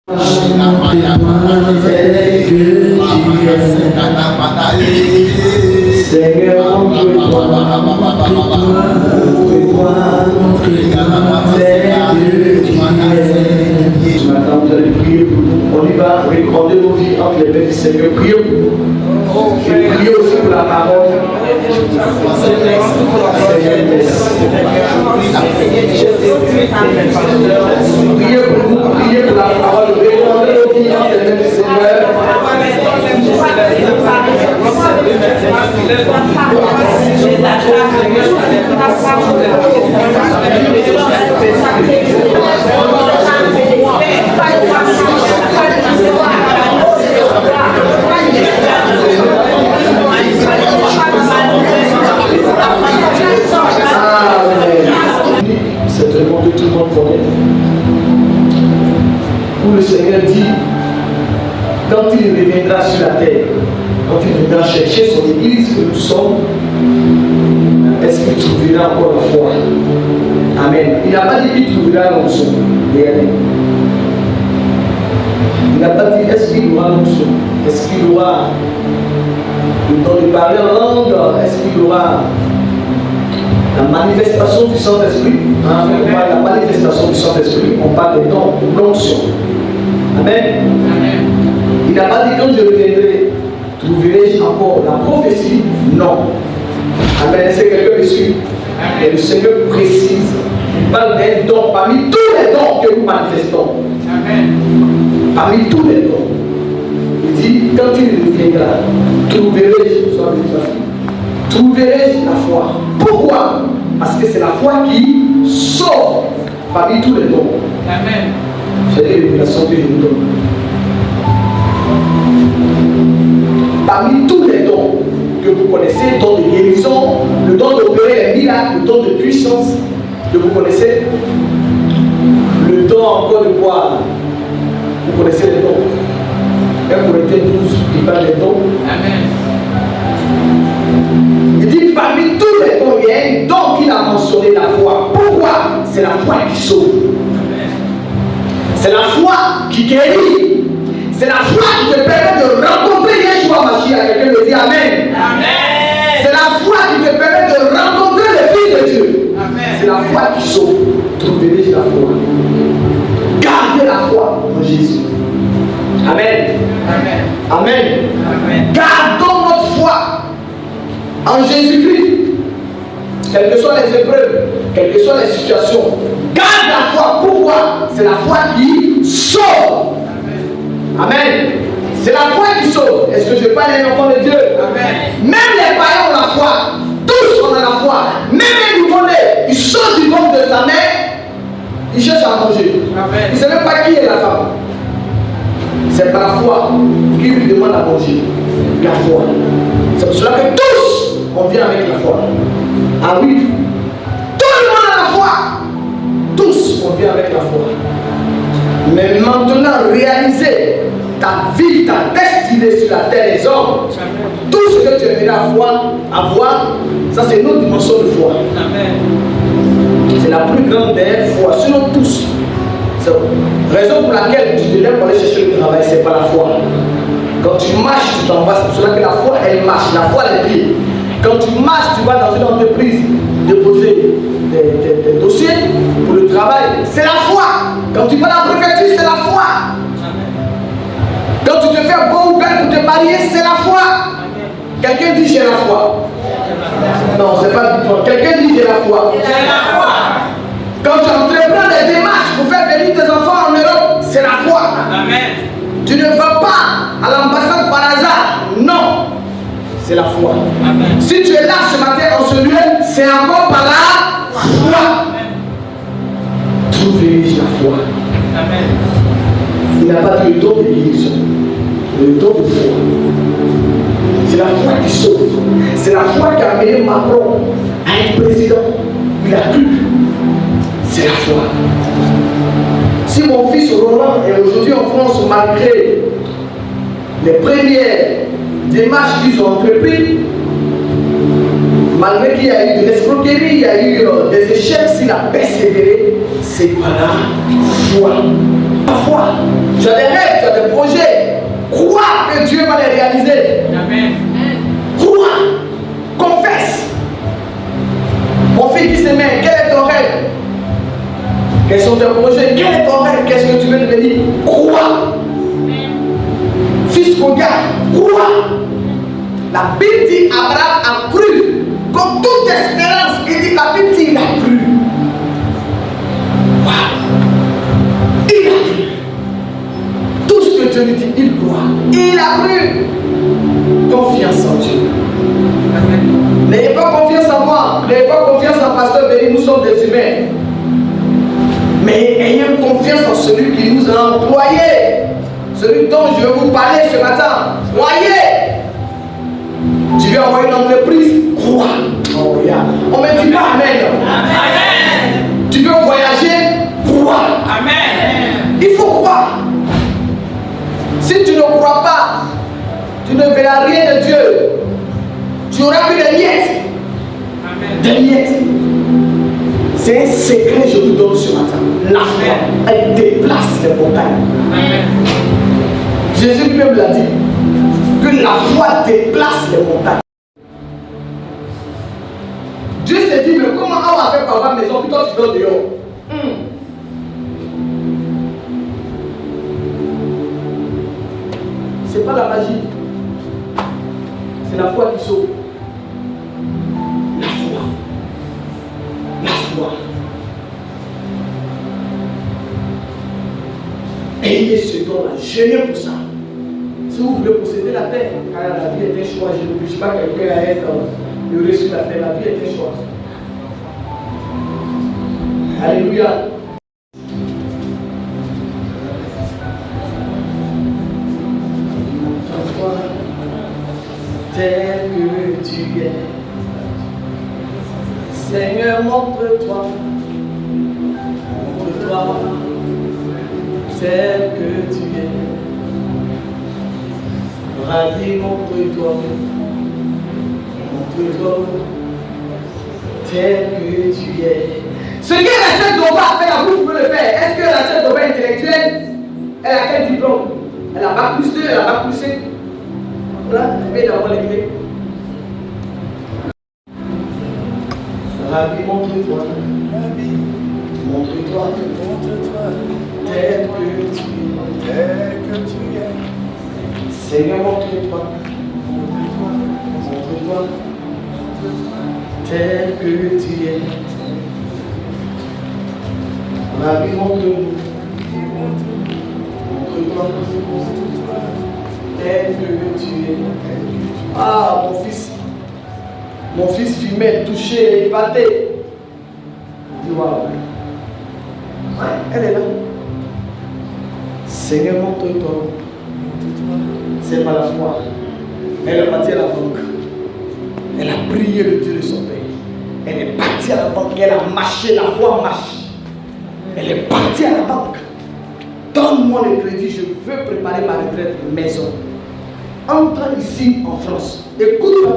Maintenant, vous allez prier. On y va recorder nos vies entre les mains du Seigneur. Prions. Et priez aussi pour la parole. Priez pour nous, priez pour la parole. Recordez nos vies entre les mains du Seigneur. C'est vraiment que tout le monde connaît. Où le Seigneur dit, quand il reviendra sur la terre, quand il viendra chercher son église que nous sommes, est-ce qu'il trouvera encore la foi? Amen. Il n'a pas dit qu'il trouvera l'onction. Il n'a pas dit est-ce qu'il aura l'onction, est-ce qu'il aura le don de parler en langue, est-ce qu'il aura la manifestation du Saint-Esprit. On parle de la manifestation du Saint-Esprit, on parle des dons, de l'onction. Amen. Il n'a pas dit quand je reviendrai, trouverai-je encore la prophétie? Non. Amen. C'est quelqu'un qui suit. Et le Seigneur précise, il parle d'un don parmi tous les dons que nous manifestons. Amen. Parmi tous les dons. Il dit, quand il reviendra, trouverai-je la foi. Pourquoi? Parce que c'est la foi qui sauve parmi tous les dons. Amen. C'est les révélations que je vous donne. Parmi tous les dons que vous connaissez, le don de guérison, le don d'opérer les miracles, le don de puissance que vous connaissez, le don encore de boire, vous connaissez les dons. 1 Corinthiens 12, il parle des dons. Amen. Il dit parmi tous les dons, il y a un don qu'il a mentionné, la foi. Pourquoi? C'est la foi qui sauve. C'est la foi qui guérit. C'est la foi qui te permet de rencontrer Yeshua Mashiach. Quelqu'un me dit Amen. Amen. C'est la foi qui te permet de rencontrer le Fils de Dieu. Amen. C'est la foi qui sauve. Trouverez la foi. Gardez la foi en Jésus. Amen. Amen. Amen. Amen. Gardons notre foi en Jésus-Christ. Quelles que soient les épreuves, quelles que soient les situations, garde la foi. Pourquoi? C'est la foi qui sauve. Amen. C'est la foi qui sauve. Est-ce que je parle d'un enfant de Dieu? Amen. Même les païens ont la foi. Tous ont la foi. Même les nouveau-nés, ils sortent du ventre de sa mère, ils cherchent à manger. Amen. Ils ne savent même pas qui est la femme. C'est par la foi qui lui demande à manger. La foi. C'est pour cela que tous, on vient avec la foi. Ah oui. Tout le monde a la foi. Tous, on vient avec la foi. Mais maintenant, réaliser ta vie, ta destinée sur la terre des hommes, tout ce que tu aimerais avoir, ça c'est une autre dimension de foi. C'est la plus grande des foi, sinon tous. C'est la raison pour laquelle tu te lèves pour aller chercher le travail, c'est pas la foi. Quand tu marches, tu t'en vas, c'est pour cela que la foi, elle marche, la foi, elle pieds. Quand tu marches, tu vas dans une entreprise déposer des dossiers pour le travail, c'est la foi. Quand tu vas à la préfecture, c'est la foi. Quand tu te fais beau ou belle pour te marier, c'est la foi. Quelqu'un dit j'ai la foi. Non, c'est pas du tout. Quelqu'un dit j'ai la foi. Quand tu entreprends des démarches pour faire venir tes enfants en Europe, c'est la foi. Amen. Tu ne vas pas à l'ambassade par hasard. Non. C'est la foi. Amen. Si tu es là ce matin en ce lieu, c'est encore par la foi. Trouvez la foi. Amen. Il n'a pas dit le don de guérison, le don de foi. C'est la foi qui sauve. C'est la foi qui a amené Macron à être président. Il a cru. C'est la foi. Si mon fils Roland est aujourd'hui en France, malgré les premières démarches qu'ils ont entreprises, malgré qu'il y a eu de l'escroquerie, il y a eu des échecs, s'il a persévéré, c'est par la foi. La foi. Tu as des rêves, tu as des projets. Crois que Dieu va les réaliser. Amen. Crois. Confesse. Mon fils qui se met, quel est ton rêve? Quels sont tes projets? Quel est ton rêve? Qu'est-ce que tu veux devenir? Crois. Fils, regarde, crois. La Bible dit Abraham a cru. Comme toute espérance, il dit, la Bible dit il a cru. Wow. Il a cru. Tout ce que Dieu lui dit, il croit. Il a cru. Confiance en Dieu. N'ayez pas confiance en moi. N'ayez pas confiance en Pasteur Béni. Nous sommes des humains. Mais ayez confiance en celui qui nous a employés. Celui dont je vais vous parler ce matin. Croyez. Tu veux avoir une entreprise, crois. Oh, yeah. On ne me dit pas Amen. Amen. Tu veux voyager, crois. Amen. Il faut croire. Si tu ne crois pas, tu ne verras rien de Dieu. Tu auras que des miettes. Amen. Des miettes. C'est un secret que je vous donne ce matin. La foi, elle déplace les montagnes. Amen. Jésus lui-même l'a dit. Que la foi déplace les montagnes. Dieu s'est dit, mais comment on va faire pour avoir une maison, puis toi tu dors dehors? C'est pas la magie. C'est la foi qui sauve. La foi. La foi. Ayez ce don-là. Jeûnez pour ça. Si vous voulez posséder la terre, car la vie est un choix, je n'oblige pas quelqu'un à être heureux sur la terre, la vie est un choix. Alléluia. Tel que tu es, Seigneur, montre-toi, montre-toi, tel que tu es. Radis, montre-toi, montre-toi, tel que tu es. Ce que Rachel Doba a fait, vous pouvez le faire. Est-ce que Rachel Doba est intellectuelle? Elle a quel diplôme? Elle a bac plus 2, elle a bac plus 5. Voilà, elle vient d'avoir les clés. Rabbi, montre-toi, montre-toi, tel que tu es. Seigneur, montre-toi, montre-toi, tel que tu es. Rabbi, montre-nous, montre-toi, tel que tu es. Ah, mon fils fumait, touchait, épatait. Il dit, waouh. Ouais, elle est là. Seigneur, montre-toi. C'est pas la foi. Elle est partie à la banque. Elle a prié le Dieu de son père. Elle est partie à la banque. Elle a marché, la foi marche. Elle est partie à la banque. Donne-moi le crédit, je veux préparer ma retraite maison. Entre ici en France. Écoute,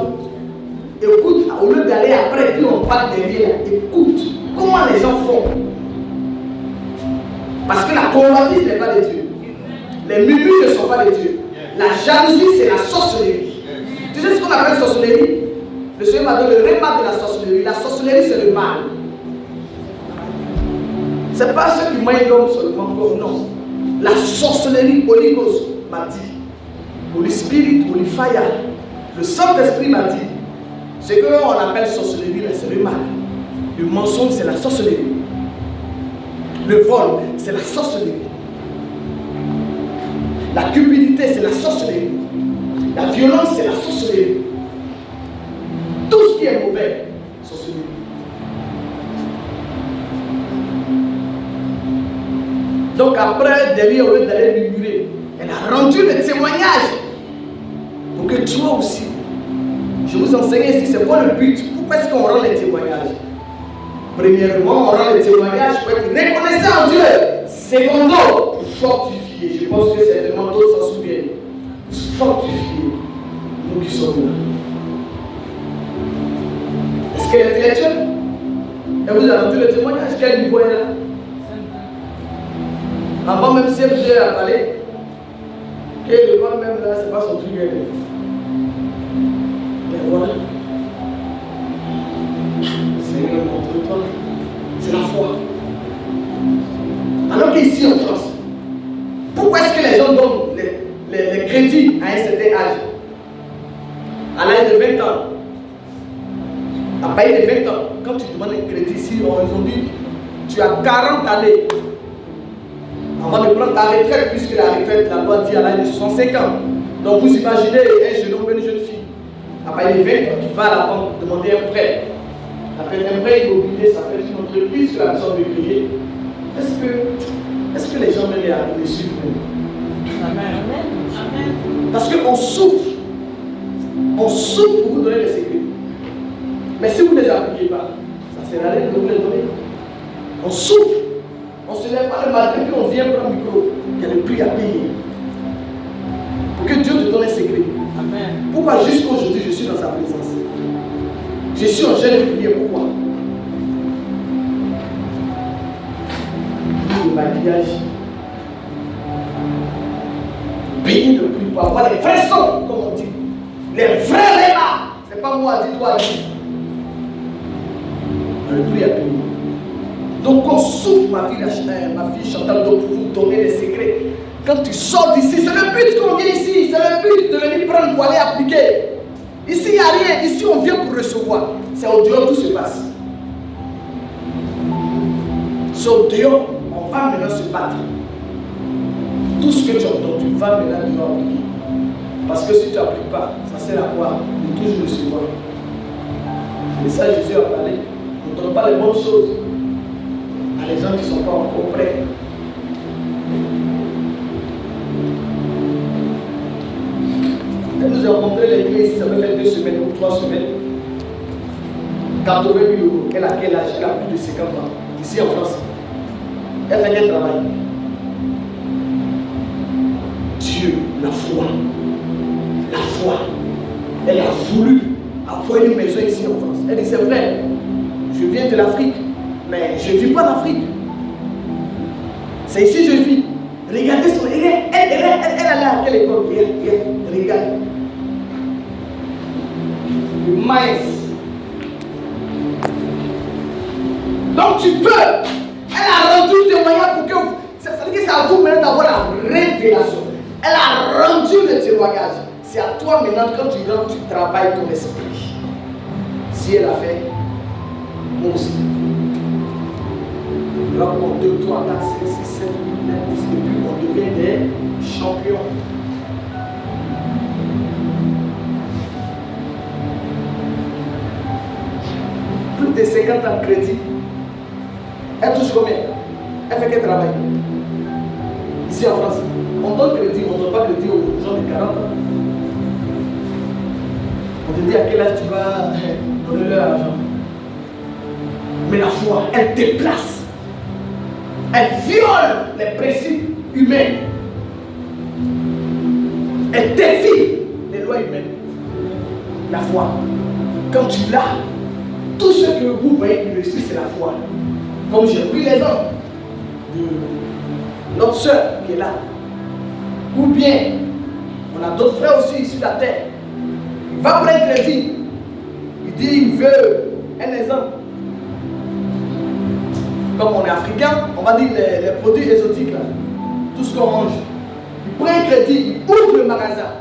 écoute, au lieu d'aller après, puis on parle derrière. Écoute, comment les gens font. Parce que la convoitise n'est pas de Dieu. Les murmures ne sont pas de Dieu. La jalousie, c'est la sorcellerie. Tu sais ce qu'on appelle sorcellerie? Le Seigneur m'a donné le repas de la sorcellerie. La sorcellerie, c'est le mal. Ce n'est pas ceux qui mangent l'homme seulement, non. La sorcellerie, Holy Ghost m'a dit, Holy Spirit, Holy Fire, le Saint-Esprit m'a dit, ce qu'on appelle sorcellerie, c'est le mal. Le mensonge, c'est la sorcellerie. Le vol, c'est la sorcellerie. La cupidité, c'est la sorcellerie. La violence, c'est la sorcellerie. Tout ce qui est mauvais, sorcellerie. Donc après, derrière, au lieu d'aller murmurer, elle a rendu le témoignage pour que toi aussi, je vous enseigne ici, c'est quoi le but? Pourquoi est-ce qu'on rend les témoignages? Premièrement, on rend les témoignages pour être reconnaissant en Dieu. Secondo, pour fortifier. Je pense que certainement d'autres s'en souviennent. Fortifier. Nous qui sommes là. Est-ce qu'elle est intellectuelle? Elle vous a rendu le témoignage. Quel niveau elle est là? Avant même si j'ai à parler, et le voit même là, c'est pas son truc. Mais voilà. Seigneur, montre-toi. C'est la foi. Alors qu'ici en France, pourquoi est-ce que les gens donnent les crédits à un certain âge? À l'âge de 20 ans. À partir de 20 ans, quand tu demandes un crédit ici, ils ont dit tu as 40 années avant de prendre ta retraite, puisque la retraite, la loi dit à l'âge de 65 ans. Donc vous imaginez un jeune homme, une jeune fille, à partir de 20 ans, qui va à la banque demander un prêt. Un prêt immobilier, ça fait une entreprise que la personne veut créer. Est-ce que les gens veulent les suivre? Amen. Amen. Parce qu'on souffre. On souffre pour vous donner les secrets. Mais si vous ne les appliquez pas, ça sert à rien de vous les donner. On souffre. On se lève pas le matin, puis on vient prendre le micro. Il y a le prix à payer. Pour que Dieu te donne un secret. Amen. Pourquoi jusqu'à aujourd'hui je suis dans sa présence? Je suis en jeune de prière. Pourquoi? Le maquillage. Payer le prix pour avoir les vrais sons, comme on dit. Les vrais rémas. C'est pas moi, dis-toi, dis. Le prix à payer. Donc on souffre, ma fille Chantal, donc pour vous donner les secrets. Quand tu sors d'ici, c'est le but qu'on vient ici. C'est le but de venir prendre pour aller appliquer. Ici, il n'y a rien. Ici, on vient pour recevoir. C'est au dehors tout se passe. C'est au dehors, on va maintenant se battre. Tout ce que tu as entendu, va maintenant devoir appliquer. Parce que si tu n'appliques pas, ça sert à quoi? De toujours recevoir. Et ça, Jésus a parlé. On ne donne pas les bonnes choses à les gens qui ne sont pas encore prêts. Elle nous a rencontré l'église, ça fait 2 semaines ou 3 semaines. 80 000 euros. Elle a quel âge? Elle a plus de 50 ans. Ici en France. Elle fait quel travail? Dieu, la foi. La foi. Elle a voulu avoir une maison ici en France. Elle dit c'est vrai, je viens de l'Afrique, mais je ne vis pas en Afrique. C'est ici que je vis. Regardez son. Elle allait à quelle école? Regarde. Le maïs. Donc tu peux. Elle a rendu le témoignage pour que vous. Ça veut dire que c'est à vous maintenant d'avoir la révélation. Elle a rendu le témoignage. C'est à toi maintenant, quand tu rentres, tu travailles ton esprit. Si elle a fait, moi aussi. Là, on 2, 3, 4, 5, 6, 7, 8, 9, 10, et puis on devient des champions. Plus de 50 ans de crédit. Elle touche combien? Elle fait quel travail? Ici en France, on donne crédit, on ne donne pas crédit aux gens de 40 ans. On te dit à quel âge tu vas donner leur argent. Mais la foi, elle déplace. Elle viole les principes humains. Elle défie les lois humaines. La foi. Quand tu l'as, tout ce que vous voyez qui réussit, c'est la foi. Comme j'ai pris l'exemple de notre soeur qui est là. Ou bien, on a d'autres frères aussi sur la terre. Il va prendre crédit. Il dit il veut un exemple. Comme on est africain, on va dire les produits exotiques là. Tout ce qu'on mange. Il prend un crédit, il ouvre le magasin.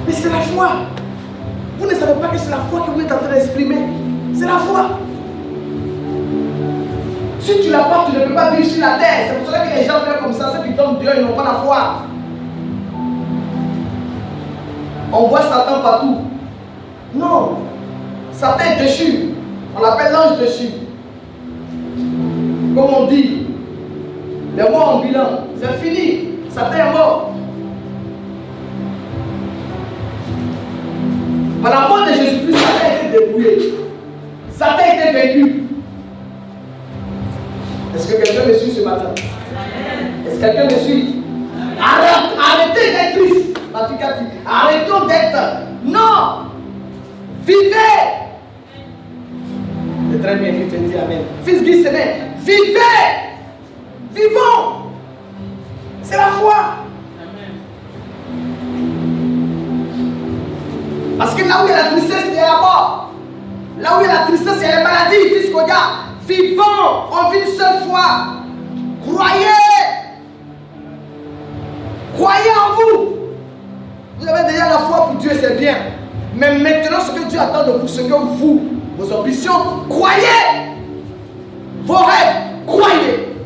Mais c'est la foi. Vous ne savez pas que c'est la foi que vous êtes en train d'exprimer. C'est la foi. Si tu l'as pas, tu ne peux pas vivre sur la terre. C'est pour cela que les gens viennent comme ça, ceux qui tombent Dieu, ils n'ont pas la foi. On voit Satan partout. Non. Satan est déchu. On l'appelle l'ange déchu. Comme on dit, les morts en bilan, c'est fini. Satan est mort. Par la mort de Jésus-Christ, Satan a été dépouillé. Satan a été vaincu. Est-ce que quelqu'un me suit ce matin? Est-ce que quelqu'un me suit? Arrêtez d'être triste, ma fille Cathy. Arrêtons d'être. Non! Vivez! C'est très bien qu'il te dit Amen. Fils Guy Séné, vivez! Vivons. C'est la foi. Parce que là où il y a la tristesse, il y a la mort. Là où il y a la tristesse, il y a les maladies. Fils, regarde. Vivons. On vit une seule fois. Croyez. Croyez en vous. Vous avez déjà la foi pour Dieu, c'est bien. Mais maintenant, ce que Dieu attend de vous, ce que vous, vos ambitions, croyez. Vos rêves, croyez.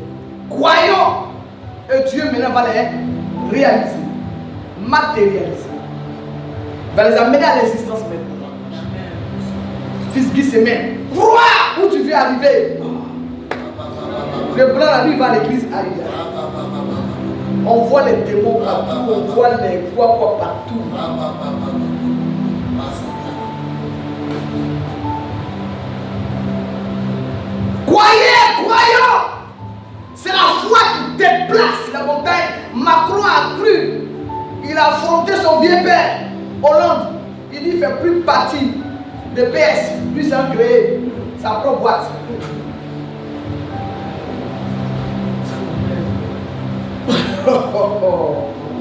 Croyons. Et Dieu maintenant va les réaliser. Matérialiser. Il va les amener à l'existence maintenant. Fils Guy Semen, crois où tu veux arriver. Le blanc la nuit va à l'église ailleurs. On voit les démons partout, on voit les quoi partout. Croyez, croyons. C'est la foi qui déplace la montagne. Macron a cru. Il a affronté son vieux père. Hollande, il dit qu'il ne fait plus partie de PS. Lui, il a créé sa propre boîte.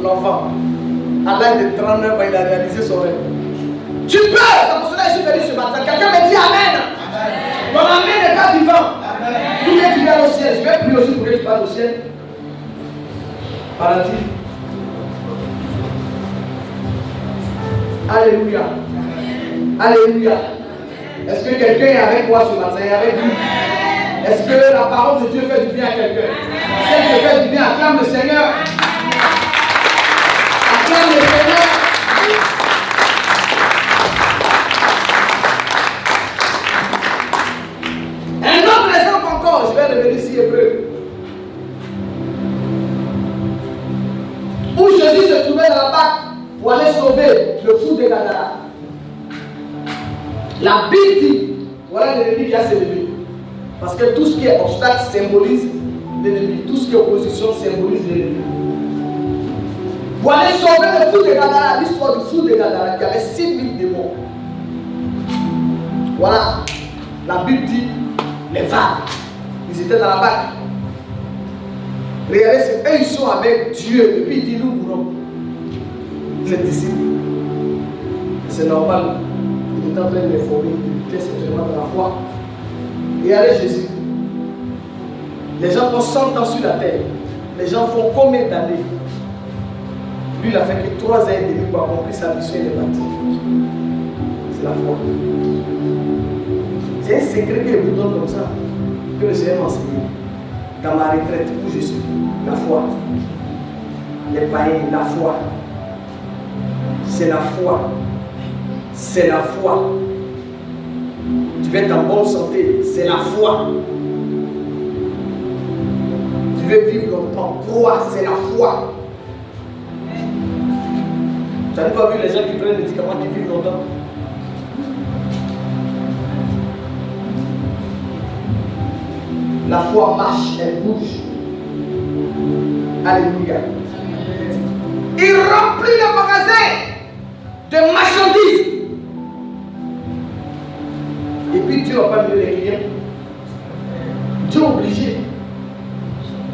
L'enfant, à l'âge de 39 ans, il a réalisé son rêve. Tu peux! C'est pour cela que je suis venu ce matin. Quelqu'un me dit Amen. Ton Amen n'est pas vivant. Tout est tu vas au ciel. Je vais prier aussi pour que tu parles au ciel. Paradis. Alléluia. Alléluia. Est-ce que quelqu'un est avec moi ce matin? Avec lui? Est-ce que la parole de Dieu fait du bien à quelqu'un? Celle qui fait du bien, acclame le Seigneur. Acclame le Seigneur. Un autre exemple encore, je vais revenir ici Hébreu. Où Jésus se trouvait dans la barque pour aller sauver le fou de Gadara. La Bible dit, voilà l'ennemi qui a s'élevé. Parce que tout ce qui est obstacle symbolise l'ennemi. Tout ce qui est opposition symbolise l'ennemi. Pour aller sauver le fou de Gadara, l'histoire du fou de Gadara qui avait 6000 démons. Voilà, la Bible dit, les vagues, ils étaient dans la barque. Regardez, c'est eux, ils sont avec Dieu. Et puis il dit, nous mourrons. C'est disciples. C'est normal. Il est en train d'effondrer, il était certainement dans la foi. Regardez Jésus. Les gens font 100 ans sur la terre. Les gens font combien d'années? Lui, il a fait que 3 ans et demi pour accomplir sa mission et les bâtir. C'est la foi. C'est un secret que je vous donne comme ça, que le Seigneur m'a enseigné. Dans ma retraite, où je suis, la foi. Les païens, la foi. C'est la foi. C'est la foi. Tu veux être en bonne santé, c'est la foi. Tu veux vivre longtemps, crois, c'est la foi. Tu n'as pas vu les gens qui prennent des médicaments qui vivent longtemps? La foi marche, elle bouge. Alléluia. Il remplit le magasin de marchandises. Et puis Dieu n'a pas mis les clients. Dieu est obligé.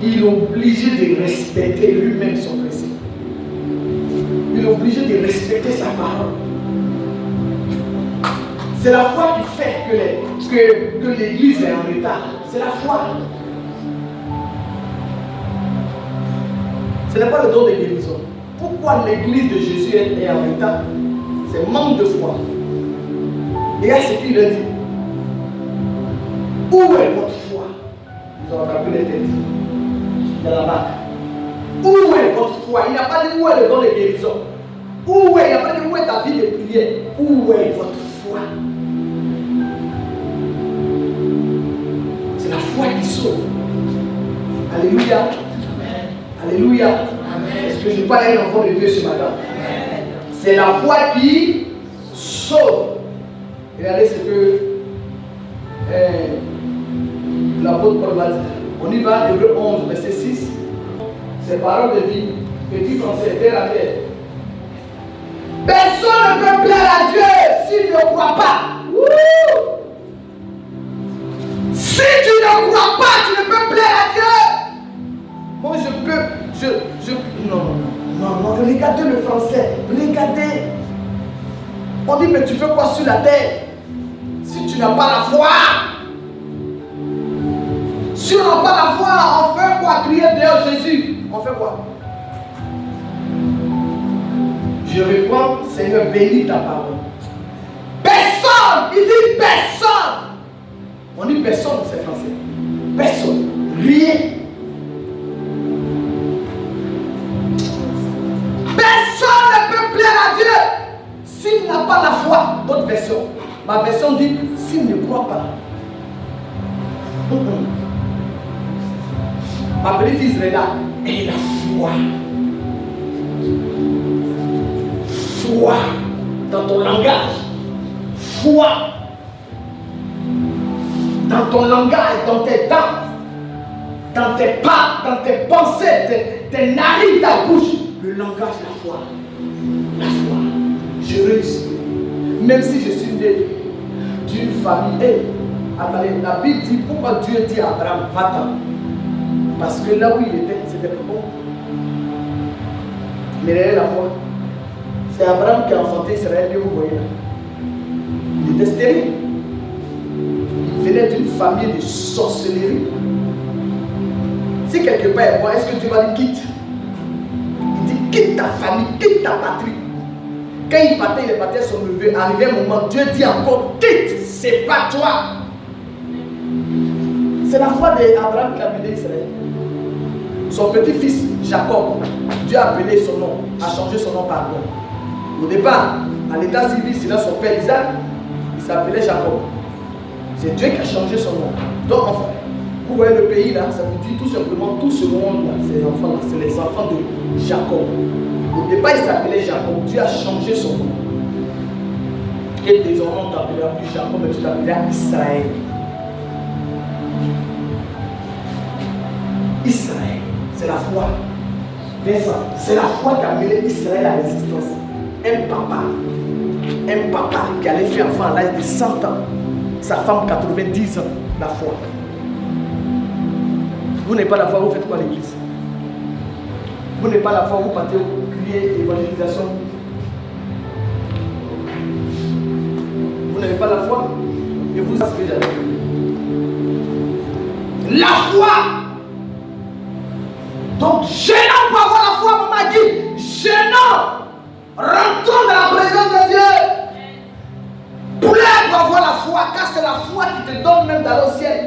Il est obligé de respecter lui-même son principe. Il est obligé de respecter sa parole. C'est la foi qui fait que l'église est en retard. C'est la foi. Ce n'est pas le don de guérison. Pourquoi l'église de Jésus est en retard? C'est manque de foi. Et à ce qu'il a dit. Où est votre foi? Ils ont attrapé les têtes. Dans la barque. Où est votre foi? Il n'a pas dit où est le don de guérison. Où est? Il n'a pas dit où est ta vie de prière. Où est votre foi? C'est la foi qui sauve. Alléluia. Amen. Alléluia. Amen. Est-ce que je parle à un enfant de Dieu ce matin? C'est la foi qui sauve. Regardez ce que l'apôtre Paul va dire. On y va, Hébreux 11, verset 6. C'est parole de vie. Petit français, terre à terre. Personne ne peut plaire à Dieu s'il ne croit pas. Wouh! Si tu ne crois pas, tu ne peux plaire à Dieu. Non, regardez le français. Regardez. On dit, mais tu fais quoi sur la terre? Si tu n'as pas la foi. Si on n'a pas la foi, on fait quoi? Crier dehors Jésus. On fait quoi? Je réponds, Seigneur, bénis ta parole. Personne, il dit personne. On dit personne, c'est français. Personne, rien. Personne ne peut plaire à Dieu s'il n'a pas la foi. D'autres versions. Ma version dit s'il ne croit pas. Ma petite Israël est la foi. Foi dans ton langage. Foi dans ton langage, dans tes dents, dans tes pas, dans tes pensées, tes narines, ta bouche. Le langage, la foi. La foi. Je réussis. Même si je suis né d'une famille. Hey, attendez, la Bible dit pourquoi Dieu dit à Abraham, va-t'en. Parce que là où il était, c'était bon. Mais regardez la foi. C'est Abraham qui a enfanté Israël, que vous voyez là. Il était stérile. Il venait d'une famille de sorcellerie. Si quelque part est bon, est-ce que Dieu va dire quitte? Il dit quitte ta famille, quitte ta patrie. Quand il partait, les patrons sont levés. Arrivé un moment, Dieu dit encore quitte, c'est pas toi. C'est la foi d'Abraham qui a mené Israël. Son petit-fils, Jacob, Dieu a appelé son nom, a changé son nom par nom. Au départ, à l'état civil, c'est là son père Isaac, il s'appelait Jacob. C'est Dieu qui a changé son nom. Donc, enfin, vous voyez le pays là, ça vous dit tout simplement, tout ce monde-là, ces enfants-là, c'est les enfants de Jacob. Au départ, il s'appelait Jacob, Dieu a changé son nom. Et désormais, on t'appellera plus Jacob, mais tu t'appelleras Israël. Israël, c'est la foi. C'est la foi qui a mené Israël à la résistance. Un papa qui allait faire enfant à l'âge de 100 ans, sa femme 90 ans, la foi. Vous n'avez pas la foi, vous faites quoi à l'église? Vous n'avez pas la foi, vous partez au crier évangélisation. Vous n'avez pas la foi, et vous savez ce que j'avais dit. La foi! Donc, gênant pour avoir la foi, maman a dit, gênant! Rentrons dans la présence de Dieu. Pleure pour avoir la foi, car c'est la foi qui te donne même d'aller au ciel.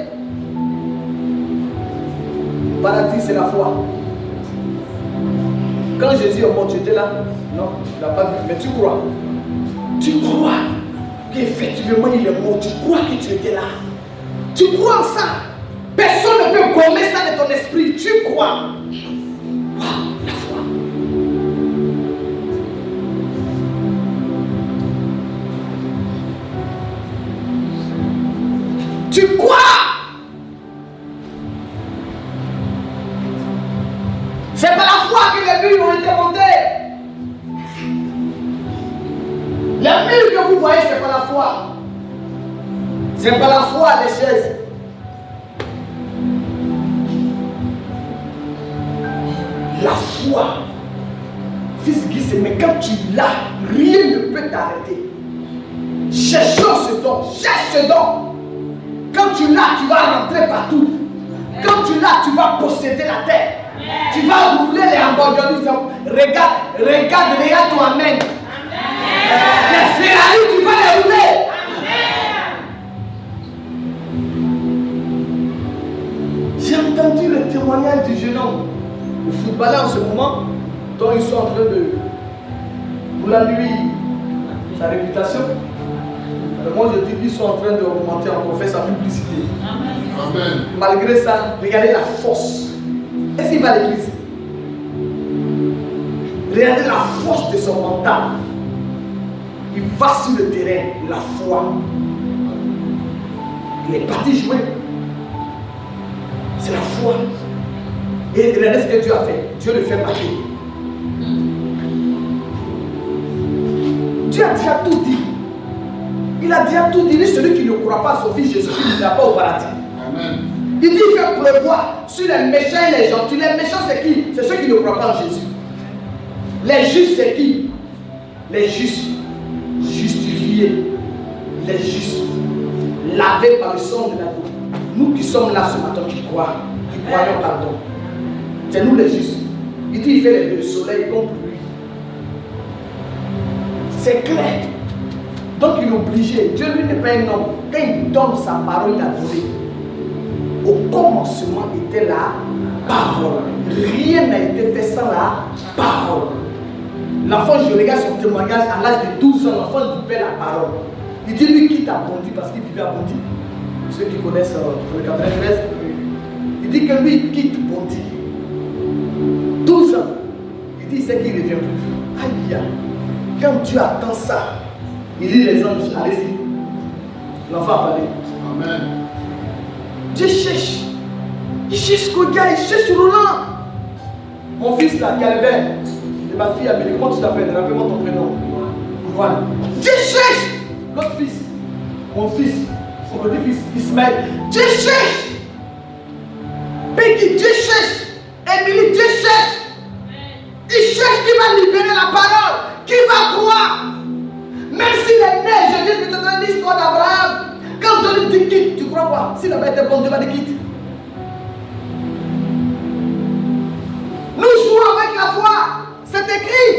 Paradis, c'est la foi. Quand Jésus est mort, tu étais là? Non, tu ne l'as pas vu, mais tu crois. Tu crois qu'effectivement il est mort. Tu crois que tu étais là. Tu crois en ça. Personne ne peut gommer ça de ton esprit. Tu crois. Waouh, la foi. Tu crois. C'est pas la foi que les murs ont été montés. Les murs que vous voyez, c'est pas la foi. C'est pas la foi des chaises. La foi. Fils Guy, mais quand tu l'as, rien ne peut t'arrêter. Cherchons ce don. Cherche ce don. Quand tu l'as, tu vas rentrer partout. Quand tu l'as, tu vas posséder la terre. Tu vas rouler les hamburgers. Regarde toi-même. Les Ferrari, tu vas les rouler. J'ai entendu le témoignage du jeune homme. Le footballeur en ce moment, dont ils sont en train de, pour la nuit, sa réputation. Moi je dis qu'ils sont en train d'augmenter encore, faire sa publicité. Amen. Malgré ça, regardez la force. Est-ce qu'il va à l'église? Regardez la force de son mental. Il va sur le terrain, la foi. Il est parti jouer. C'est la foi. Et regardez ce que Dieu a fait. Dieu le fait marquer. Dieu a déjà tout dit. Il a déjà tout dit. Celui qui ne croit pas à son fils Jésus, il ne va pas au paradis. Amen. Il dit il fait pleuvoir sur les méchants et les gentils. Les méchants c'est qui? C'est ceux qui ne croient pas en Jésus. Les justes c'est qui? Les justes, justifiés. Les justes, lavés par le sang de l'agneau. Nous qui sommes là ce matin, qui croyons pardon. C'est nous les justes. Il dit il fait les deux, le soleil contre lui. C'est clair. Donc il est obligé. Dieu lui n'est pas un homme. Quand il donne sa parole, il a donné. Au commencement était la parole. Rien n'a été fait sans la parole. L'enfant, je regarde son témoignage à l'âge de 12 ans, l'enfant lui fait la parole. Il dit lui quitte à Bondy parce qu'il vivait à Bondy. Ceux qui connaissent le 93, il dit que lui quitte Bondy. 12 ans. Il dit c'est qu'il ne revient plus. Aïe, quand Dieu attend ça, il dit les anges, allez-y. L'enfant a parlé. Amen. Dieu cherche. Il cherche Kodia, il cherche Roland. Mon fils là, Calvin, et ma fille Amélie, comment tu t'appelles? Rappelle-moi ton prénom. Voilà. Dieu cherche. L'autre fils, mon fils, son petit-fils, Ismaël. Dieu cherche. Peggy, Dieu cherche. Émilie, Dieu cherche. Il cherche qui va libérer la parole, qui va croire. Même s'il est né, je viens de te donner l'histoire d'Abraham. Quand Dieu dit quitte, tu crois quoi? S'il n'avait été bon, Dieu va dire quitte. Nous jouons avec la foi. C'est écrit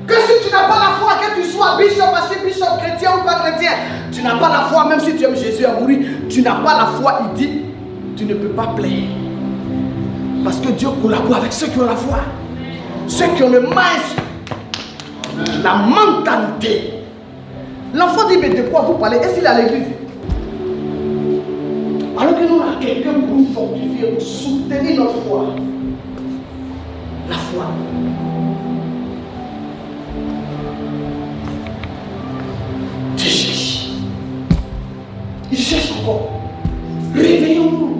que si tu n'as pas la foi, que tu sois bishop, archibishop, chrétien ou pas chrétien, tu n'as pas la foi, même si tu aimes Jésus à mourir, tu n'as pas la foi, il dit, tu ne peux pas plaire. Parce que Dieu collabore avec ceux qui ont la foi. Ceux qui ont le mindset, la mentalité. L'enfant dit, mais de quoi vous parlez? Est-ce qu'il est à l'église? Alors que nous, on a quelqu'un pour nous fortifier, pour soutenir notre foi. La foi. Dieu cherche. Il cherche encore. Réveillons-nous.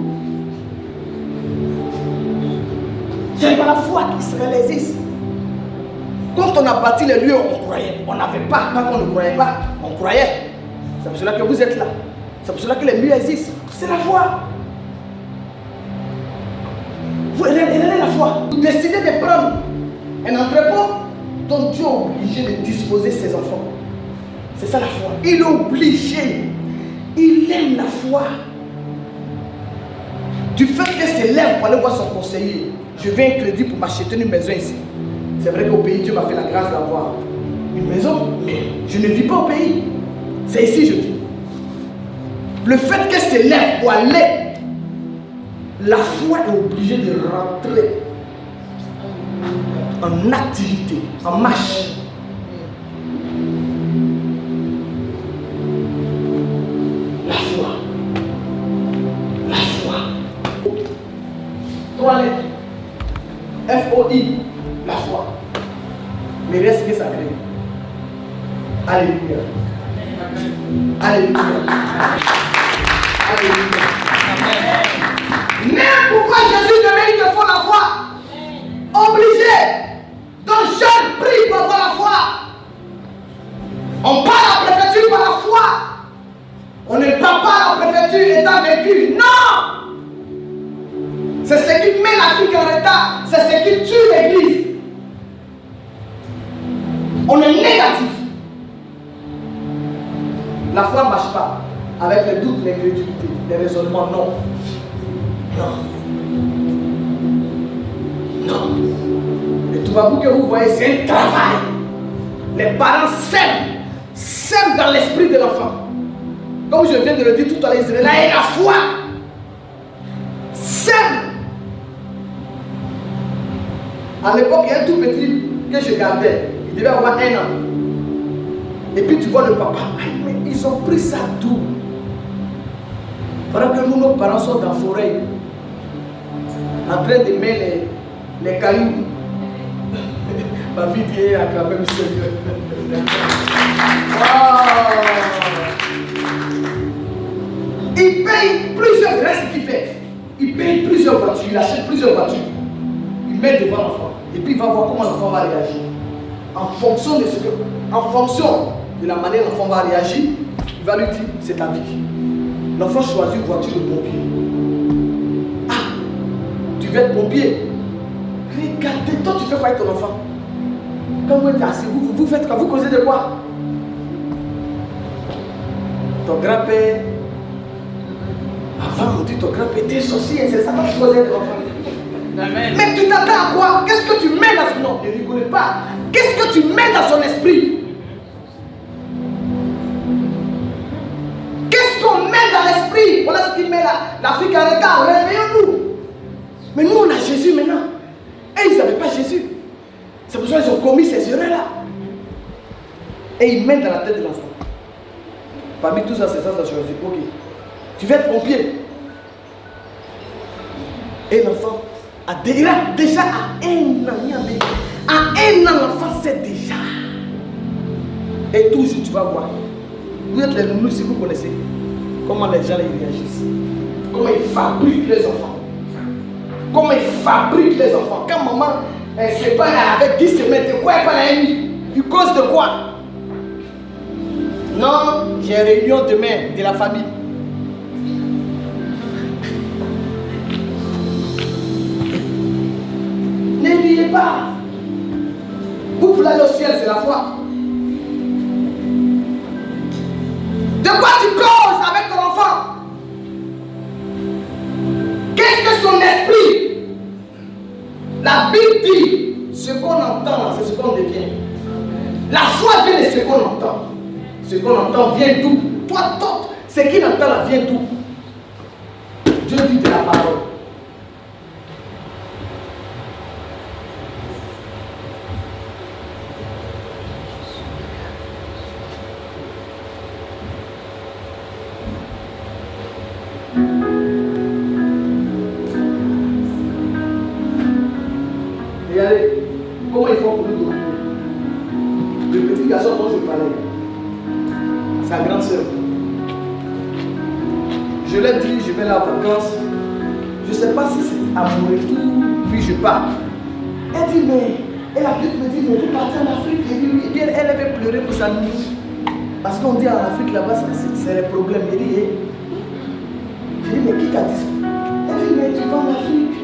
C'est par la foi qu'Israël existe. Quand on a bâti les lieux, on croyait. On n'avait pas qu'on ne croyait pas. On croyait. C'est pour cela que vous êtes là. C'est pour cela que les lieux existent. C'est la foi. Vous regardez la foi. Vous décidez de prendre un entrepôt dont Dieu est obligé de disposer ses enfants. C'est ça la foi. Il est obligé. Il aime la foi. Du fait qu'elle se lève pour aller voir son conseiller. Je veux un crédit pour m'acheter une maison ici. C'est vrai qu'au pays, Dieu m'a fait la grâce d'avoir une maison, mais je ne vis pas au pays. C'est ici que je vis. Le fait qu'elle se lève pour aller, la foi est obligée de rentrer en activité, en marche. La foi. La foi. 3 lettres. F-O-I. La foi. Mais reste que sacré. Alléluia. Alléluia. Alléluia. Mais pourquoi Jésus demande qu'il faut la foi? Obligé. Donc Jean prie pour avoir la foi. On part à la préfecture par la foi. On ne part pas à la préfecture étant vécu. Non. C'est ce qui met l'Afrique en retard. C'est ce qui tue l'église. On est négatif. La foi ne marche pas avec les doutes, l'incrédulité, les raisonnements. Non. Non. Non. Le Toubabou que vous voyez, c'est un travail. Les parents sèment dans l'esprit de l'enfant. Comme je viens de le dire tout à l'heure, Israël a la foi. Sème. À l'époque, il y a un tout petit que je gardais. Il devait avoir 1 an. Et puis tu vois le papa. Mais ils ont pris ça d'où? Pendant que nous, nos parents sont dans la forêt, en train de mettre les cailloux. Ma vie dit à quand même Seigneur. Il paye plusieurs restes qu'il fait. Il paye plusieurs voitures. Il achète plusieurs voitures. Il met devant l'enfant. Et puis il va voir comment l'enfant va réagir. En fonction de la manière dont l'enfant va réagir, il va lui dire c'est ta vie. L'enfant choisit une voiture de pompier. veux être pompier. Regardez, toi tu fais quoi avec ton enfant? Quand vous êtes assis, vous faites quoi? Vous causez de quoi? Ton grand-père, avant on dit ton grand-père était sorcier, c'est ça que tu causais avec ton enfant. Amen. Mais tu t'attends à quoi? Qu'est-ce que tu mets dans son... Non, ne rigolez pas. Qu'est-ce que tu mets dans son esprit? Qu'est-ce qu'on met dans l'esprit? Voilà ce qu'il met là. L'Afrique en retard, réveillons-nous. Mais nous on a Jésus maintenant. Et ils n'avaient pas Jésus. C'est pour ça qu'ils ont commis ces erreurs-là. Et ils mettent dans la tête de l'enfant. Parmi tout ça, c'est ça, ça choisit. Ok. Tu veux être pompier. Et l'enfant a déjà à 1 an. À 1 an, l'enfant sait déjà. Et toujours, tu vas voir. Vous êtes les nounous si vous connaissez comment les gens réagissent. Comment ils fabriquent les enfants. Comment ils fabriquent les enfants. Quand maman se parle avec 10 semaines, de quoi elle parle à lui? Il cause de quoi? Non, j'ai réunion demain de la famille. Ne riez pas. Vous voulez aller au ciel, c'est la foi. De quoi tu causes avec ton enfant? Qu'est-ce que son esprit? La Bible dit, ce qu'on entend, c'est ce qu'on devient. La foi vient de ce qu'on entend. Ce qu'on entend vient d'où? Toi, ce qu'il entend là vient d'où? Dieu dit de la parole. Regardez, comment ils font pour nous dormir. Le petit garçon dont je parlais, sa grande soeur. Je l'ai dit, je vais là en vacances. Je ne sais pas si c'est à mon retour, puis je pars. Elle dit, mais, elle a me dit, mais vous partez en Afrique. Et bien, elle avait pleuré pour sa nuit. Parce qu'on dit en Afrique là-bas, c'est les problèmes. Elle dit, j'ai dit, mais qui t'a dit ça? Elle dit, mais tu vas en Afrique.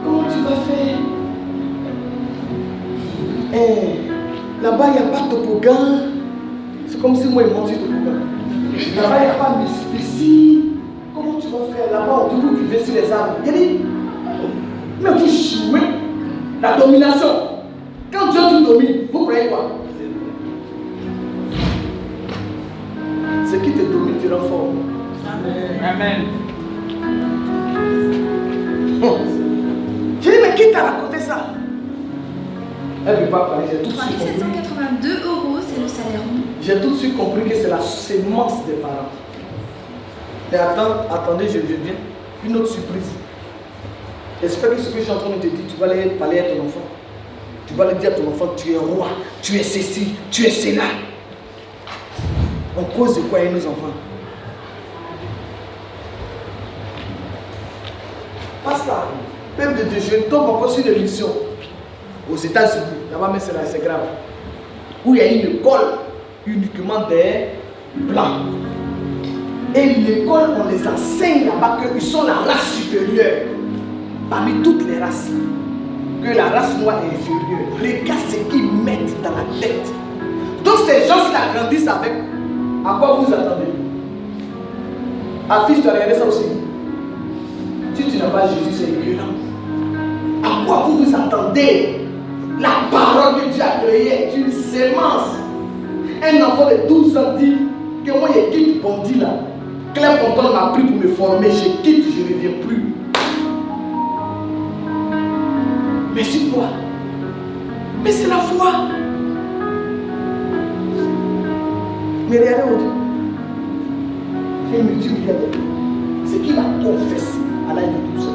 Comment tu vas faire? Là-bas, il n'y a pas de toboggan. C'est comme si moi, je mangeais toboggan. Là-bas, il n'y a pas de piscine. Comment tu vas faire? Là-bas, on dit, vous vivez sur les arbres. Il dit, mais vous jouez la domination. Quand Dieu vous domine, vous croyez quoi? Ce qui te domine te rend fort. Amen. J'ai dit, mais qui t'a raconté ça? Elle ne veut pas parler, j'ai tout de suite compris. 3782 €, c'est le salaire. J'ai tout de suite compris que c'est la sémence des parents. Et attendez, je viens. Une autre surprise. J'espère que ce que je suis en train de te dire, tu vas aller parler à ton enfant. Tu vas lui dire à ton enfant, tu es roi, tu es ceci, tu es cela. On cause de quoi avec nos enfants? Pasteur, même de Dieu, je tombe encore sur une mission aux États-Unis, là-bas, mais c'est grave, où il y a une école uniquement des blancs. Et l'école, on les enseigne là-bas qu'ils sont la race supérieure parmi toutes les races. Que la race noire est inférieure. Regarde ce qu'ils mettent dans la tête. Donc ces gens-là grandissent avec. À quoi vous attendez? Affiche, tu as regardé ça aussi. Si tu n'as pas Jésus, c'est ignorant. À quoi vous vous attendez? La parole que Dieu a créée est une sémence. Un enfant de 12 ans dit que moi je quitte Bondy là. Claire Fontaine m'a pris pour me former. Je quitte, je ne reviens plus. Mais c'est quoi? Mais c'est la foi. Mais regardez où Dieu. Un multimilliardaire. C'est qu'il a confessé à l'âge de 12 ans.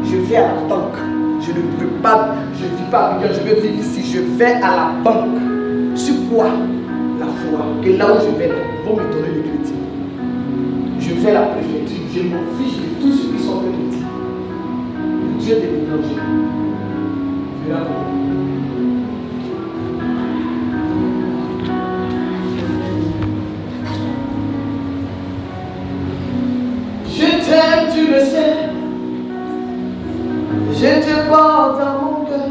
Je vais à la banque. Je ne peux pas, je ne vis pas à Abidjan, je veux vivre ici. Je vais à la banque. Sur quoi? La foi. Que là où je vais, vont me donner le crédit. Je vais à la préfecture. Je m'en fiche de tout ce qui sont en train de dire. Dieu de l'étranger. Verra comment. Je t'aime, tu le sais. Je te porte dans mon cœur.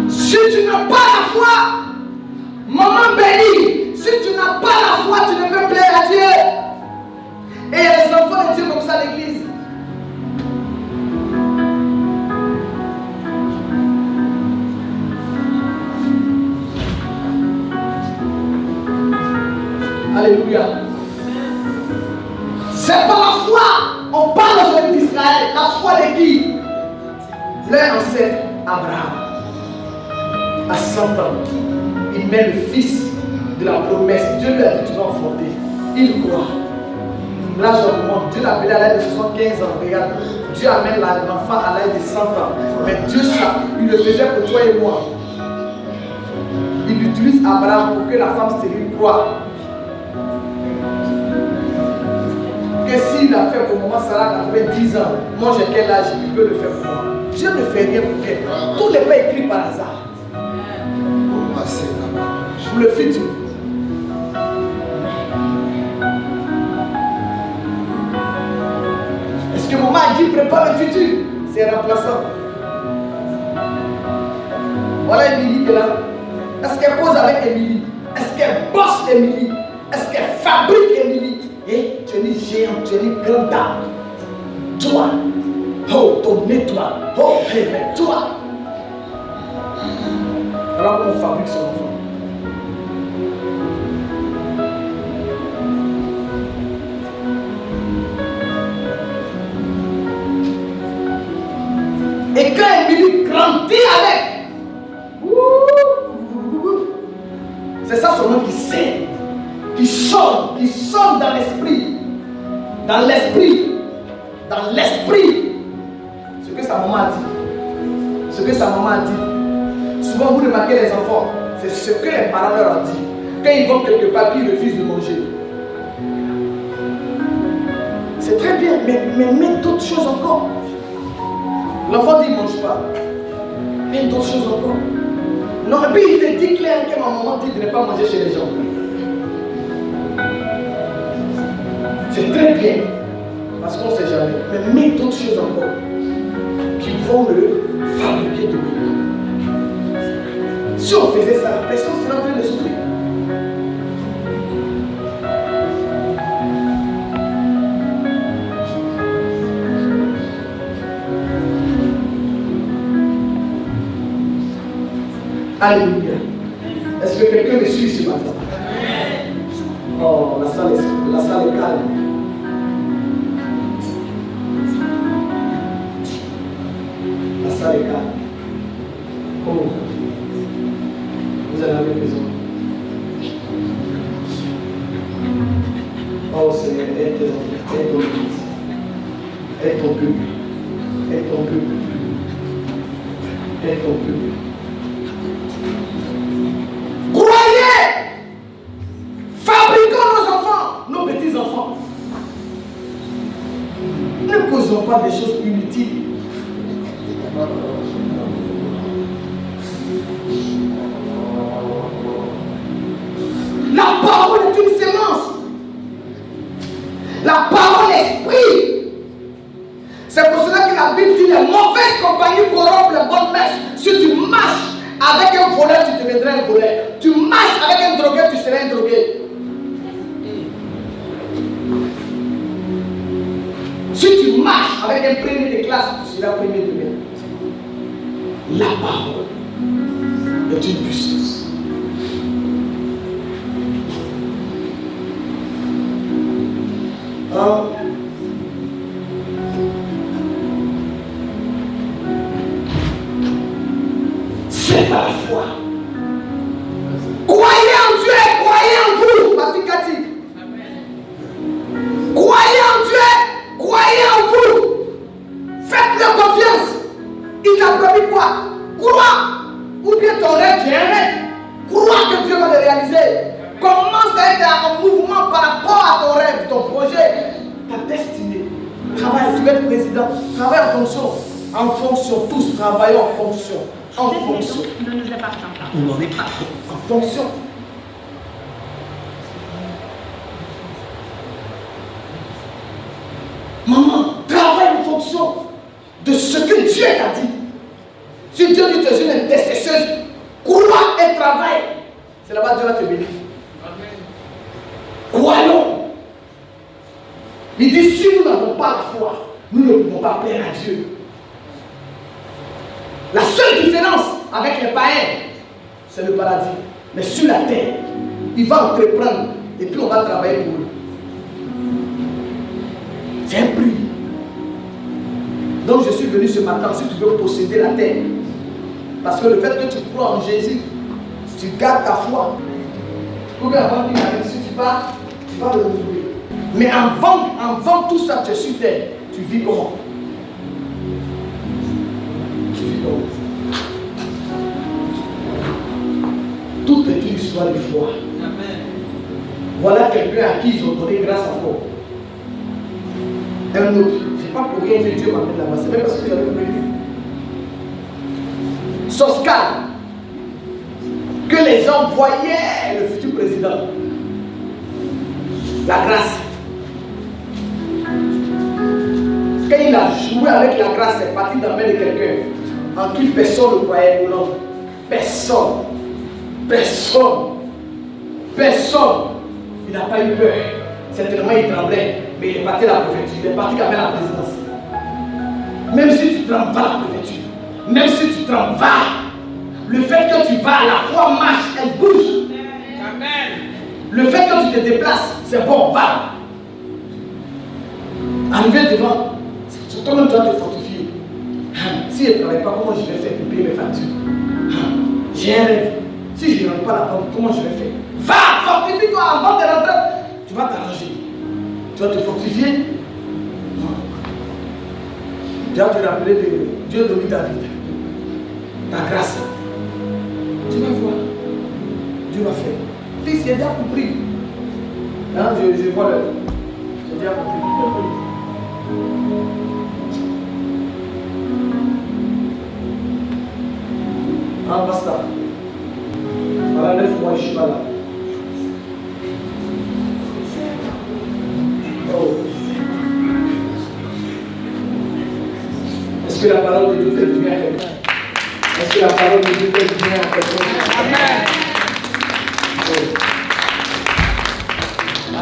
Si tu n'as pas la foi, maman bénie, si tu n'as pas la foi, tu ne peux plaire à Dieu. Et il y a des enfants de Dieu comme ça à l'église. Alléluia. C'est pas la foi. On parle aujourd'hui d'Israël. La foi de qui? Leur ancêtre Abraham. À 100 ans, il met le fils de la promesse. Dieu lui a dit tu vas enfanter. Il croit. Là, je remonte. Dieu l'a appelé à l'âge de 75 ans. Regarde, Dieu amène l'enfant à l'âge de 100 ans. Mais Dieu, ça, il le faisait pour toi et moi. Il utilise Abraham pour que la femme stérile croie. Que s'il a fait pour moi, Sarah a 10 ans. Moi, j'ai quel âge? Il peut le faire pour moi. Dieu ne fait rien pour elle. Tout n'est pas écrit par hasard. Pour le futur. Est-ce que maman a dit prépare le futur? C'est remplaçant. Voilà Émilie qui est là. Est-ce qu'elle cause avec Émilie? Est-ce qu'elle bosse Émilie? Est-ce qu'elle fabrique Émilie? Et tu es une géante, tu es une grande dame. Toi, oh, ton nez, toi, oh, hey, mais toi. Voilà comment on fabrique son enfant. Et quand Émilie grandit avec, c'est ça son nom qui sait, qui sonne dans l'esprit. Dans l'esprit. Dans l'esprit. Ce que sa maman a dit. Ce que sa maman a dit. Souvent vous remarquez les enfants, c'est ce que les parents leur ont dit. Quand ils vont quelque part, ils refusent de manger. C'est très bien, mais mets d'autres choses encore. L'enfant dit il ne mange pas. Mets d'autres choses encore. Non, et puis il te dit clair que ma maman dit de ne pas manger chez les gens. C'est très bien. Parce qu'on ne sait jamais. Mais mets d'autres choses encore. Qui vont le fabriquer de nous. Si on faisait ça, la personne serait en train de souffrir. Alléluia. Est-ce que quelqu'un me suit ce matin? Oh, la salle est calme. La salle est calme. Oh, vous en avez besoin. Oh Seigneur, aide tes enfants, aide ton église, aide ton peuple, aide ton peuple, aide ton peuple. Croyez! Fabriquons nos enfants, nos petits-enfants. Ne causons pas des choses inutiles. La parole est une sémence. La parole est esprit. C'est pour cela que la Bible dit les mauvaises compagnies corrompent les bonnes mèches. Si tu marches avec un voleur, tu deviendras un voleur. Tu marches avec un drogué, tu seras un drogué. Si tu marches avec un premier de classe, tu seras premier de bien. La parole est une puissance. C'est par la foi. Croyez en Dieu, croyez en vous, Pasteur Cathy. Croyez en Dieu, croyez en vous. Faites-leur confiance. Il t'a promis quoi? Crois. Ou bien ton rêve, tu es un rêve. Crois que Dieu va le réaliser. Commence à être en mouvement par rapport à ton rêve, ton projet, ta destinée. Travaille, tu veux être président. Travaille en fonction. En fonction, tous travaillons en fonction. En fonction. Ne nous appartient pas. On n'en est pas. En fonction. l'accomplissement de ce que Dieu t'a dit. Si Dieu dit que tu es une intercesseuse, crois et travaille. C'est là-bas que Dieu va te bénir. Croyons. Il dit, si nous n'avons pas la foi, nous ne pouvons pas plaire à Dieu. La seule différence avec les païens, c'est le paradis. Mais sur la terre, il va entreprendre et puis on va travailler pour eux. C'est un prix. Donc je suis venu ce matin, si tu veux posséder la terre, parce que le fait que tu crois en Jésus, tu gardes ta foi. Ou bien avant qu'il arrive, si tu pars, tu vas le retrouver. Mais avant tout ça, tu es sur terre. Tu vis comment? Tu vis comment? Tout est une histoire de foi. Voilà quelqu'un à qui ils ont donné grâce encore. Un autre. Je n'ai pas pour rien que Dieu m'amène là-bas. C'est même parce que j'avais prévu. Soscal. Que les gens voyaient le futur président. La grâce. Quand il a joué avec la grâce, c'est parti dans la main de quelqu'un en qui personne ne croyait ou non. Personne. Personne. Personne. Il n'a pas eu peur. Certainement, il tremblait. Mais il est parti à la préfecture. Il est parti quand même à la présidence. Même si tu trembles, va à la préfecture. Même si tu trembles, va. Le fait que tu vas, la foi marche, elle bouge. Amen. Le fait que tu te déplaces, c'est bon, va. Arriver devant, c'est toi-même tu dois te fortifier. Si je ne travaille pas, comment je vais faire pour payer mes factures? J'ai un rêve. Si je ne rentre pas là-bas, comment je vais faire? Va, fortifie-toi avant de rentrer. Tu vas t'arranger. Tu vas te fortifier. Tu vas te rappeler de Dieu de David. Ta grâce. Tu vas voir. Dieu va faire. Fils, j'ai déjà compris. Hein, je vois le. J'ai déjà compris. Ah, basta. Voilà, 9 mois, je ne suis pas là. Oh. Est-ce que la parole de Dieu fait du bien à quelqu'un? Est-ce que la parole de Dieu fait du bien à quelqu'un? Amen. Oh.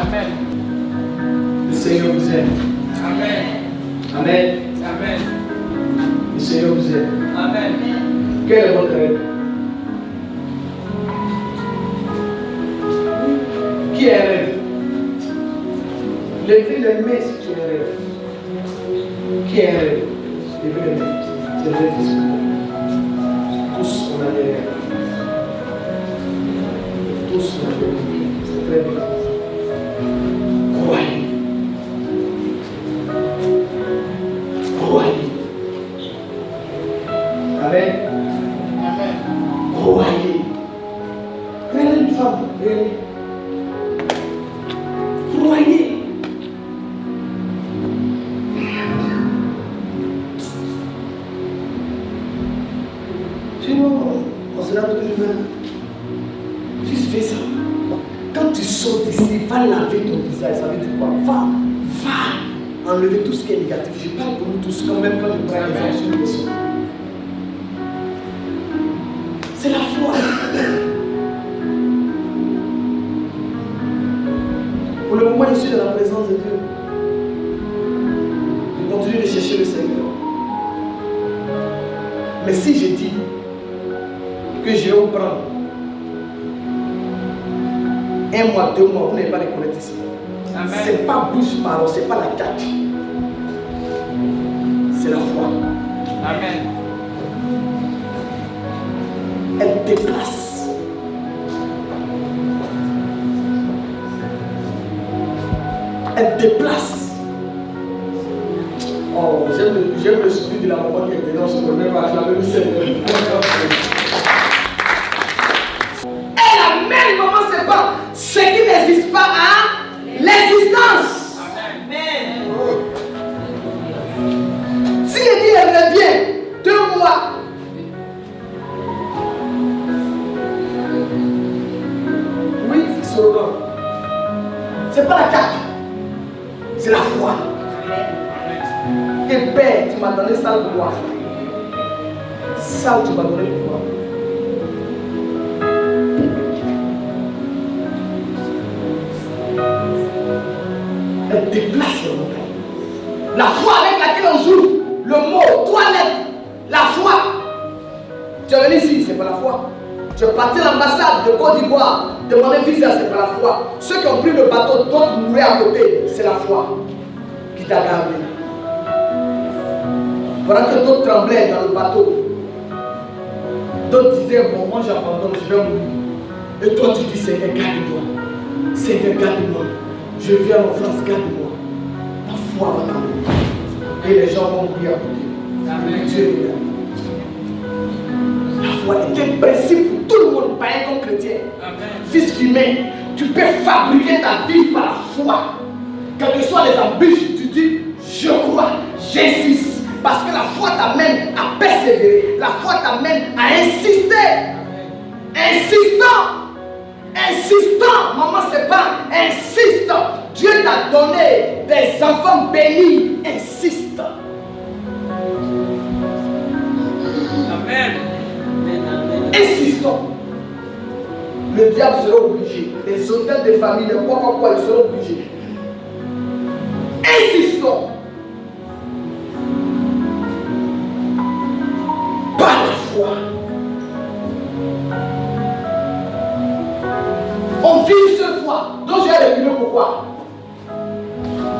Amen. Le Seigneur vous aime. Amen. Amen. Amen. Le Seigneur vous aime. Amen. Quel est votre rêve? Qui est un rêve? Levez les mains si tu es un rêve. Qui est un rêve? Levez les mains. C'est le rêve physique. Tous on a des rêves. Tous on a des rêves. C'est très bien. Croyez. Croyez. Amen. Amen. Croyez. Regardez une femme. Regardez. Croyez. Sinon, on sera toujours là. Juste fais ça. Quand tu sors d'ici, va laver ton visage. Ça veut dire quoi? Va enlever tout ce qui est négatif. Je parle pour nous tous, quand même quand je prends les gens sur une personne. C'est la foi. Pour le moment, je suis dans la présence de Dieu. Je continue de chercher le Seigneur. Mais si je dis que je vais vous prendre 1 mois, 2 mois, vous n'avez pas de connaître ici. C'est pas bouche-parole, c'est pas la tâche. C'est la foi. Amen. Elle déplace. Elle déplace. Oh, j'aime le souffle de la maman qui est dedans, je ne peux même pas acclamer le Seigneur. Elle amène, maman, c'est pas ce qui n'existe pas à l'existence. Amen. Si elle dit elle revient 2 mois, oui, c'est le nom. C'est pas la carte. C'est la foi. Que Père, tu m'as donné ça pour moi. Ça, tu m'as donné pour moi. Elle déplace le monde. La foi avec laquelle on joue, le mot, toilette, la foi. Tu es venu ici, c'est pas la foi. Tu es parti à l'ambassade de Côte d'Ivoire, demander visa, c'est pas la foi. Ceux qui ont pris le bateau, d'autres mouraient à côté, c'est la foi qui t'a gardé. Pendant que d'autres tremblaient dans le bateau, d'autres disaient, bon, moi j'abandonne, je vais mourir. Et toi tu dis, Seigneur, garde-moi. Seigneur, garde-moi. Je viens en France, garde-moi. Ta foi va t'amener. Et les gens vont mourir à côté. Et Dieu est là. La foi est un principe pour tout le monde, païen comme chrétien. Fils humain, tu peux fabriquer ta vie par la foi. Quelles que soient les embûches, tu dis, je crois, j'insiste. Parce que la foi t'amène à persévérer. La foi t'amène à insister. Insistant. Insistant. Maman, c'est pas insistant. Dieu t'a donné des enfants bénis. Insiste. Amen. Insistons. Le diable sera obligé. Les hôtels de famille, les quoi, ils seront obligés. Insistons. Par la foi. On vit une seule fois. Donc je vais reculer pourquoi?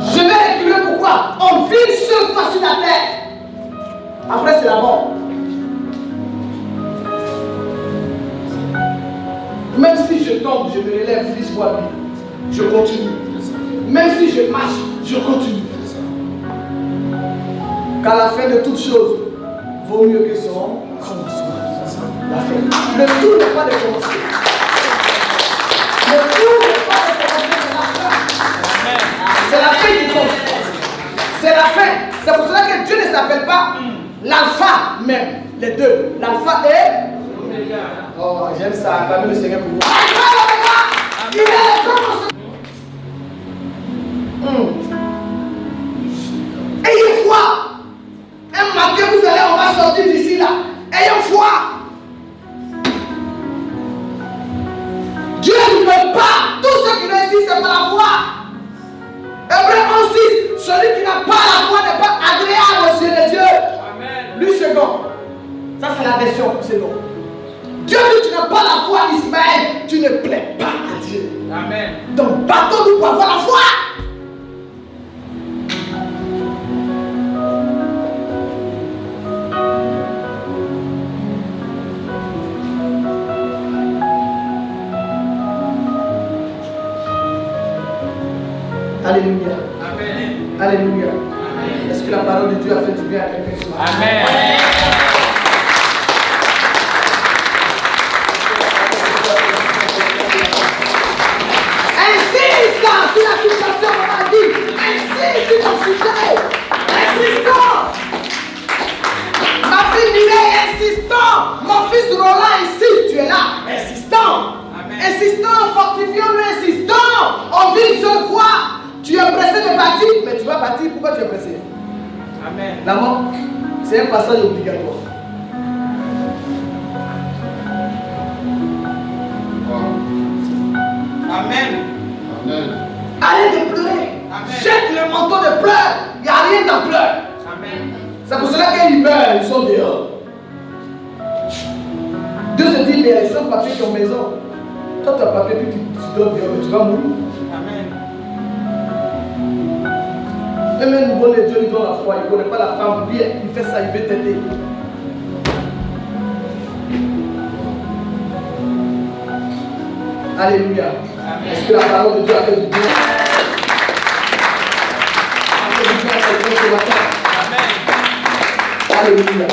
Je vais reculer pourquoi? On vit une seule fois sur la terre. Après c'est la mort. Même si je tombe, je me relève 10 fois, je continue. Même si je marche, je continue. Car la fin de toutes choses vaut mieux que son commencement. La fin. Le tout n'est pas de commencer. Le tout n'est pas de commencer, c'est la fin. C'est la fin qui compte. C'est la fin. C'est pour cela que Dieu ne s'appelle pas l'alpha même. Les deux. L'alpha et oh, j'aime ça. Acclamez le Seigneur pour vous. Il est le commencement. Ayez foi. Un matin, vous allez, on va sortir d'ici là. Ayez foi. Dieu ne veut pas. Tout ce qui réussit, c'est par la foi. Hébreux 11:6. Celui qui n'a pas la foi n'est pas agréable aux yeux de Dieu. Amen. Lui, second. Ça, c'est la version second. Dieu dit, tu n'as pas la foi, Ismaël. Tu ne plais pas à Dieu. Amen. Donc, battons-nous pour avoir la foi. Alléluia. Amen. Alléluia. Amen. Est-ce que la parole de Dieu a fait du bien à quelqu'un ce matin? Amen. Insiste sur la situation, on m'a dit. Insiste sur ton sujet. Insistant. Ma fille Mireille, insistant. Mon fils Roland, insiste. Tu es là. Insistant. Amen. Insistant, fortifions-le, insistant. On vit une seule fois. Tu es pressé de partir, mais tu vas partir. Pourquoi tu es pressé? Amen. La mort, c'est un passage obligatoire. Amen. Amen. Arrête de pleurer. Amen. Jette le manteau de pleurs. Il n'y a rien d'en pleurs. Amen. C'est pour cela qu'ils meurent, ils sont dehors. Dieu se dit, mais les seuls papiers qui ont maison. Toi, tu as papier, puis tu dors dehors, mais tu vas mourir. Amen. Même un nouveau né, Dieu lui donne la foi, il ne connaît pas la femme bien, il fait ça, il veut t'aider. Alléluia. Amen. Est-ce que la parole de Dieu a fait du bien? A fait du bien à quelqu'un ce matin? Amen. Alléluia.